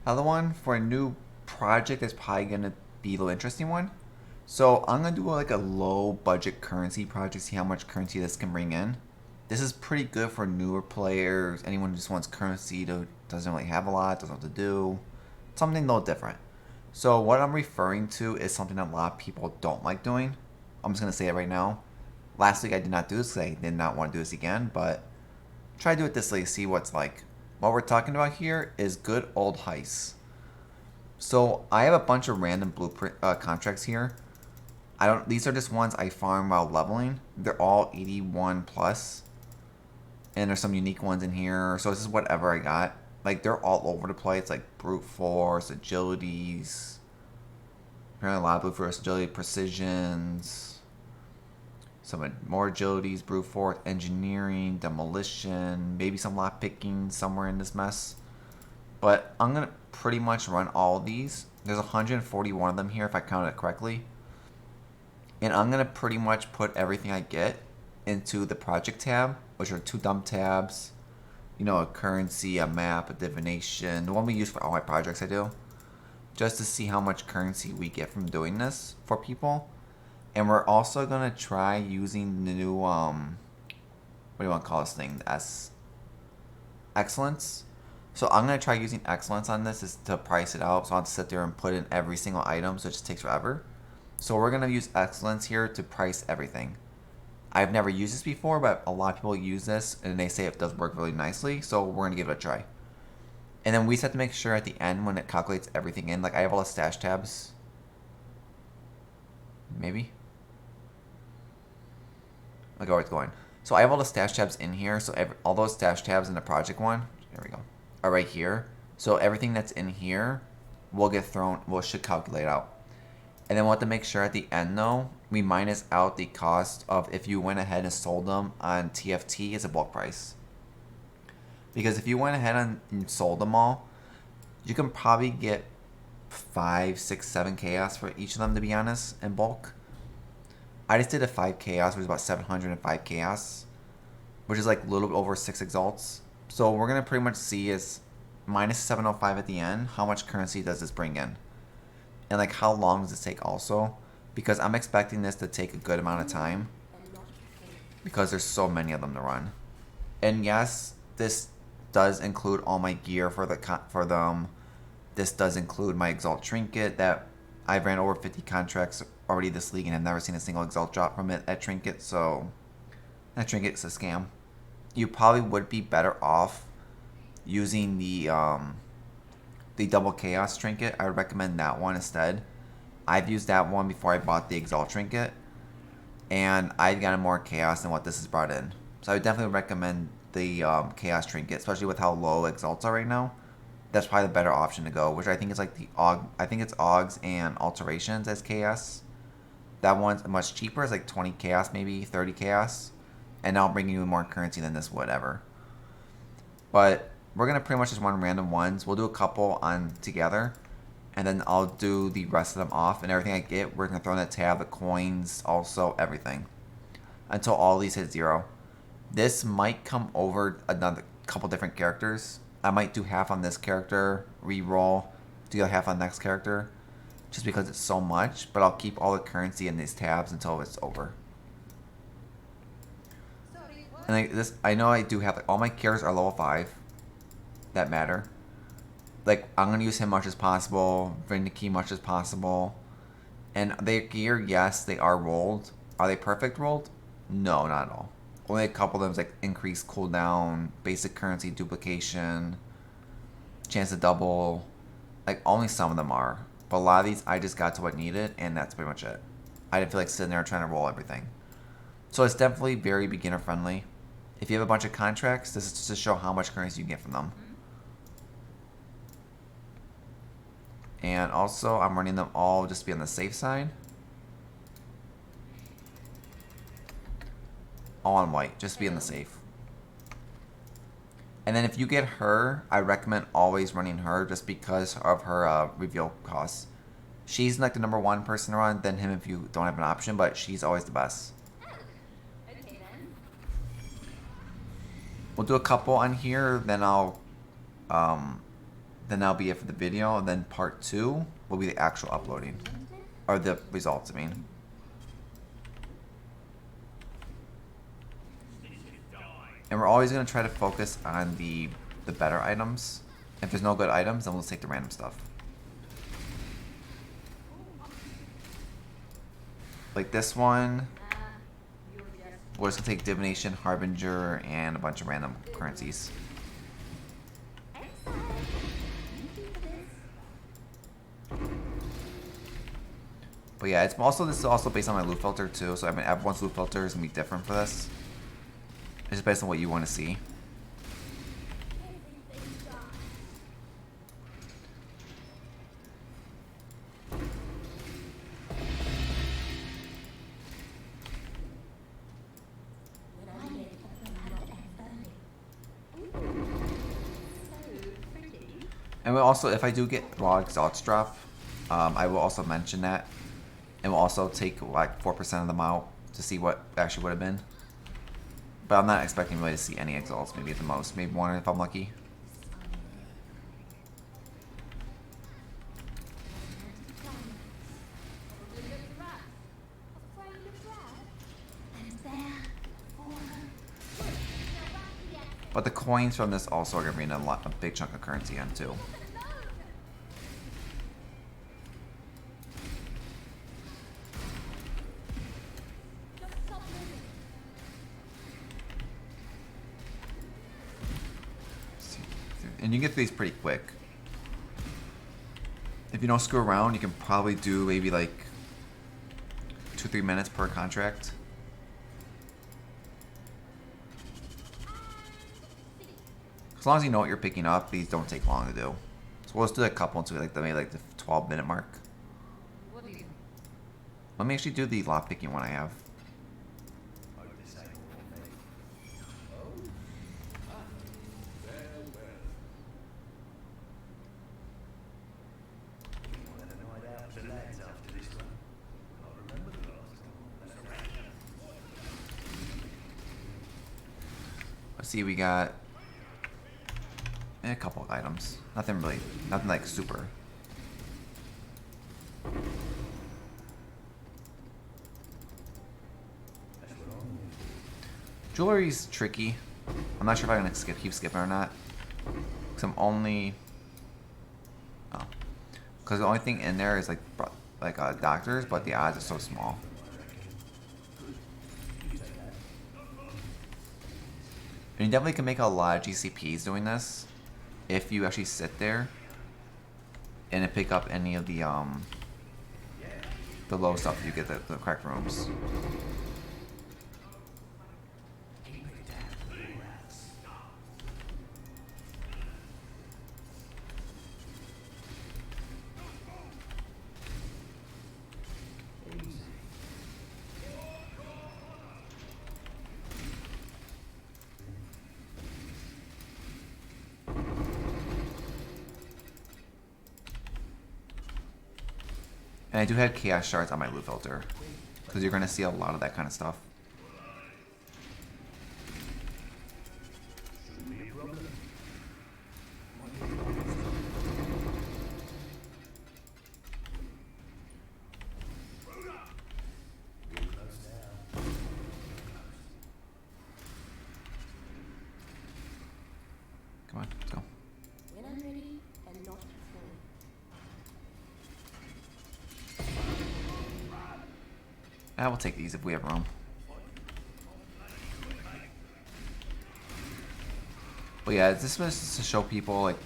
Other one for a new project is probably gonna be a little interesting one. So I'm gonna do like a low budget currency project, see how much currency this can bring in. This is pretty good for newer players, anyone who just wants currency to doesn't really have a lot, doesn't know what to do. Something a little different. So what I'm referring to is something that a lot of people don't like doing. I'm just gonna say it right now. Last week I did not do this because I did not want to do this again, but try to do it this way, see what's like. What we're talking about here is good old heists. So I have a bunch of random blueprint contracts here. I don't. These are just ones I farm while leveling. They're all 81 plus, and there's some unique ones in here. So this is whatever I got. Like they're all over the place. Like brute force, agilities. Apparently a lot of brute force, agility, precisions. Some more agilities, brute force, engineering, demolition. Maybe some lock picking somewhere in this mess. But I'm gonna pretty much run all of these. There's 141 of them here if I counted it correctly. And I'm going to pretty much put everything I get into the project tab, which are two dump tabs. You know, a currency, a map, a divination. The one we use for all my projects I do. Just to see how much currency we get from doing this for people. And we're also going to try using the new, what do you want to call this thing? Excellence. So I'm going to try using excellence on this is to price it out. So I'll have to sit there and put in every single item, so it just takes forever. So we're going to use excellence here to price everything. I've never used this before, but a lot of people use this and they say it does work really nicely. So we're going to give it a try. And then we just have to make sure at the end when it calculates everything in, like I have all the stash tabs. Maybe. Look where it's going. So I have all the stash tabs in here. So all those stash tabs in the project one, here we go, are right here. So everything that's in here will get thrown, should calculate out. And then we'll have to make sure at the end though, we minus out the cost of if you went ahead and sold them on TFT as a bulk price. Because if you went ahead and sold them all, you can probably get 5, 6, 7 chaos for each of them, to be honest, in bulk. I just did a 5 chaos, which is about 705 chaos, which is like a little bit over 6 exalts. So we're going to pretty much see is minus 705 at the end, how much currency does this bring in? And like how long does this take also? Because I'm expecting this to take a good amount of time. Because there's so many of them to run. And yes, this does include all my gear for them. This does include my Exalt Trinket that I ran over 50 contracts already this league and have never seen a single Exalt drop from it at Trinket. So that Trinket's a scam. You probably would be better off using the double chaos trinket. I would recommend that one instead. I've used that one before I bought the Exalt trinket, and I've gotten more chaos than what this has brought in. So I would definitely recommend the chaos trinket, especially with how low Exalts are right now. That's probably the better option to go, which I think is like the I think it's Augs and alterations as chaos. That one's much cheaper. It's like 20 chaos, maybe 30 chaos, and I'll bring you more currency than this would ever. But we're going to pretty much just run random ones. We'll do a couple on together, and then I'll do the rest of them off. And everything I get, we're going to throw in the tab, the coins, also everything. Until all these hit 0. This might come over another couple different characters. I might do half on this character, re-roll, do half on the next character. Just because it's so much. But I'll keep all the currency in these tabs until it's over. And I know I do have, like, all my characters are level 5. That matter. Like, I'm going to use him much as possible, Vindicate much as possible. And their gear, yes, they are rolled. Are they perfect rolled? No, not at all. Only a couple of them is like increased cooldown, basic currency duplication, chance to double. Like, only some of them are. But a lot of these, I just got to what needed, and that's pretty much it. I didn't feel like sitting there trying to roll everything. So it's definitely very beginner friendly. If you have a bunch of contracts, this is just to show how much currency you can get from them. And also, I'm running them all just to be on the safe side. All on white, just to be on the safe. And then if you get her, I recommend always running her just because of her reveal costs. She's like the number 1 person to run, then him if you don't have an option, but she's always the best. We'll do a couple on here, then I'll then that'll be it for the video. And then part 2 will be the actual uploading. Or the results, I mean. And we're always going to try to focus on the better items. If there's no good items, then we'll just take the random stuff. Like this one, we're just going to take Divination, Harbinger, and a bunch of random currencies. But yeah, this is also based on my loot filter too, so I mean everyone's loot filter is going to be different for this. It's just based on what you want to see. And we'll also, if I do get raw exalts drop, I will also mention that. And we'll also take like 4% of them out to see what actually would have been. But I'm not expecting really to see any exalts, maybe at the most. Maybe one if I'm lucky. But the coins from this also are going to bring a big chunk of currency in too. And you can get through these pretty quick. If you don't screw around, you can probably do maybe like 2-3 minutes per contract. As long as you know what you're picking up, these don't take long to do. So we'll just do a couple until like maybe like the 12-minute mark. Let me actually do the lot picking one I have. Let's see, we got a couple of items. Nothing like super. Jewelry's tricky. I'm not sure if I'm gonna keep skipping or not. Cause I'm only, cause the only thing in there is like doctors, but the odds are so small. And you definitely can make a lot of GCPs doing this if you actually sit there and pick up any of the low stuff you get the cracked rooms. And I do have chaos shards on my loot filter, because you're going to see a lot of that kind of stuff. Come on, let's go. I will take these if we have room. But yeah, this was just to show people like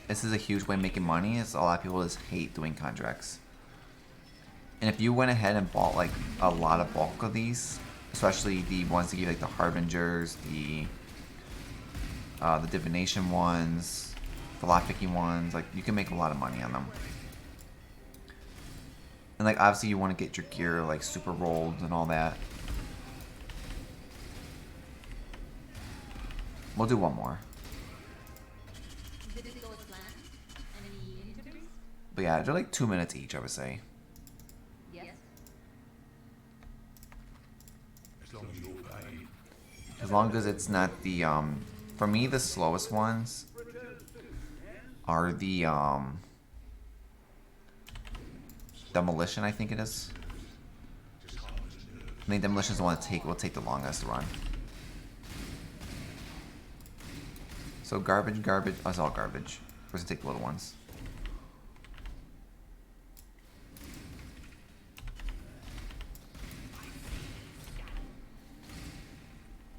this is a huge way of making money. It's a lot of people just hate doing contracts. And if you went ahead and bought like a lot of bulk of these, especially the ones that give like the Harbingers, the divination ones, the lockpicking ones, like you can make a lot of money on them. And like obviously you want to get your gear like super rolled and all that. We'll do one more. But yeah, they're like 2 minutes each, I would say. Yes. As long as it's not the for me the slowest ones are the demolition, I think it is. I think demolition is the one that will take the longest to run. So garbage. Oh, it's all garbage. We're gonna take the little ones.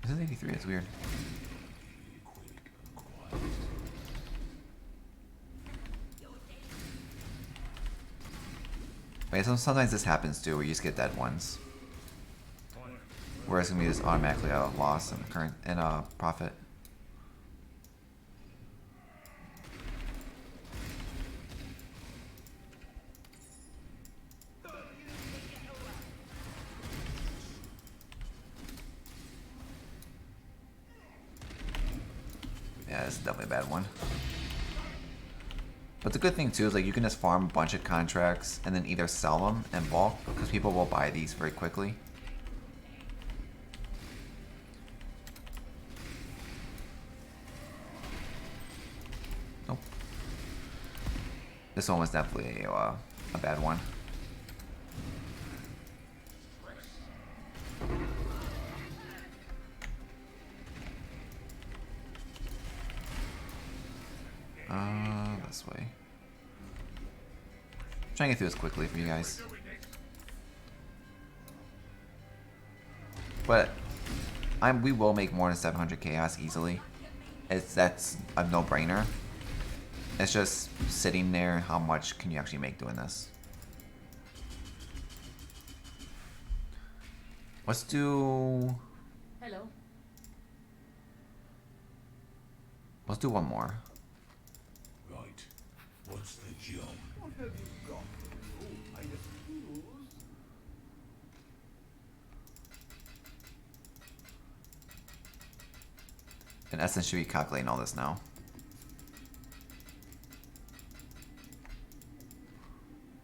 This is 83. It's weird. Wait, so sometimes this happens too, where you just get dead ones. Whereas it's gonna be just automatically a loss and current and a profit. Yeah, this is definitely a bad one. But the good thing too is like you can just farm a bunch of contracts and then either sell them in bulk because people will buy these very quickly. Nope. This one was definitely a bad one. This way. Trying to get through this quickly for you guys. But we will make more than 700 chaos easily. That's a no-brainer. It's just sitting there. How much can you actually make doing this? Let's do. Hello. Let's do one more. Right. What's the job? What have you got? Oh, I suppose. In essence, should be calculating all this now.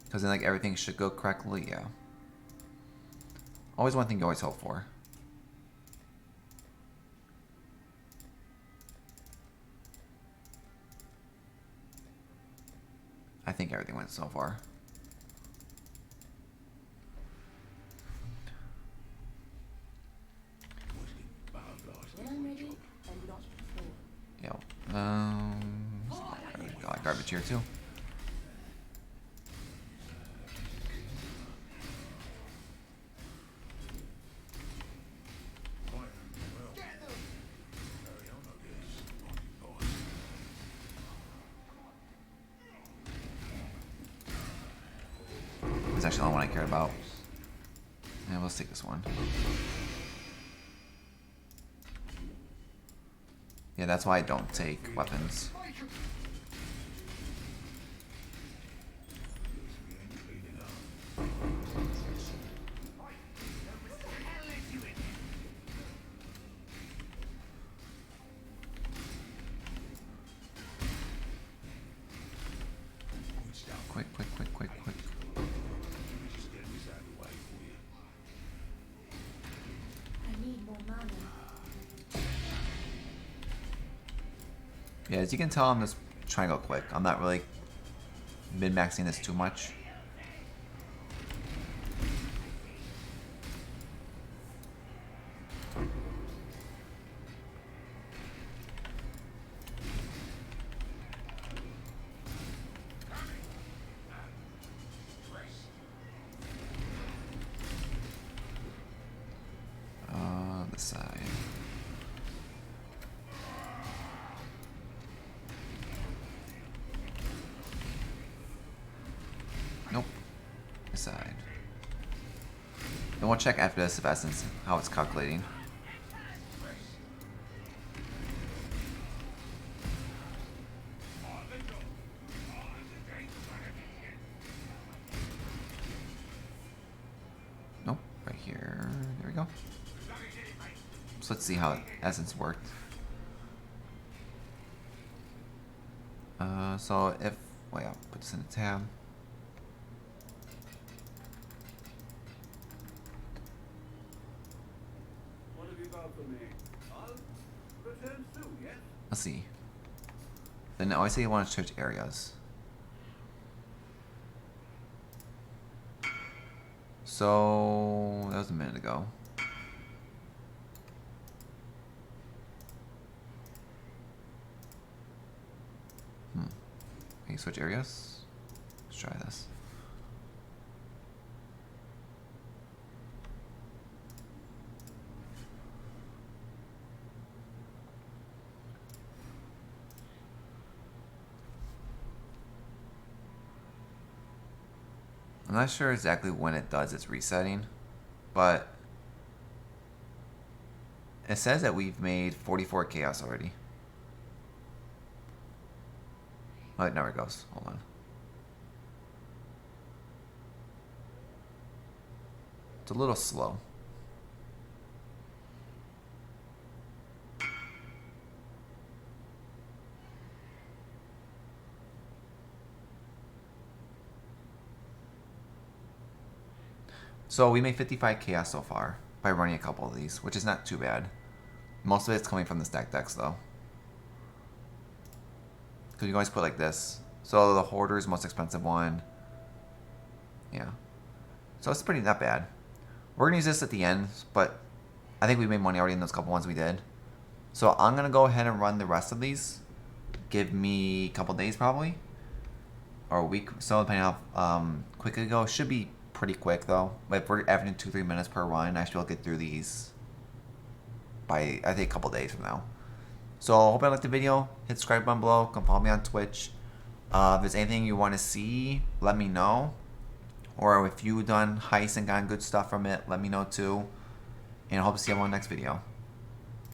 Because then, like, everything should go correctly, yeah. Always one thing you always hope for. I think everything went so far. When I'm ready, and not before. Yep. Got garbage here too. That's actually the only one I care about. Yeah, let's take this one. Yeah, that's why I don't take weapons. Quick, quick, quick, quick, quick. I need more mana. Yeah, as you can tell, I'm just trying to go quick. I'm not really min-maxing this too much. This side. Nope. This side. Then we'll check after this if essence how it's calculating. Nope. Right here. There we go. So let's see how essence worked. So if wait, I'll put this in a tab. What have you got for me? I'll return soon, yes? Let's see. Then I always say you want to switch areas. So that was a minute ago. Can you switch areas? Let's try this. I'm not sure exactly when it does its resetting, but it says that we've made 44 chaos already. Oh, now it goes. Hold on. It's a little slow. So we made 55 chaos so far by running a couple of these, which is not too bad. Most of it's coming from the stack decks though. Because you can always put like this. So the Hoarder is the most expensive one. Yeah. So it's pretty not bad. We're going to use this at the end, but I think we made money already in those couple ones we did. So I'm going to go ahead and run the rest of these. Give me a couple days probably. Or a week, so depending on how quick it goes. Should be pretty quick though. But if we're averaging 2-3 minutes per run, I should be able to get through these by, I think, a couple days from now. So I hope you liked the video. Hit subscribe button below. Come follow me on Twitch. If there's anything you want to see, let me know. Or if you've done heists and gotten good stuff from it, let me know too. And I hope to see you on the next video.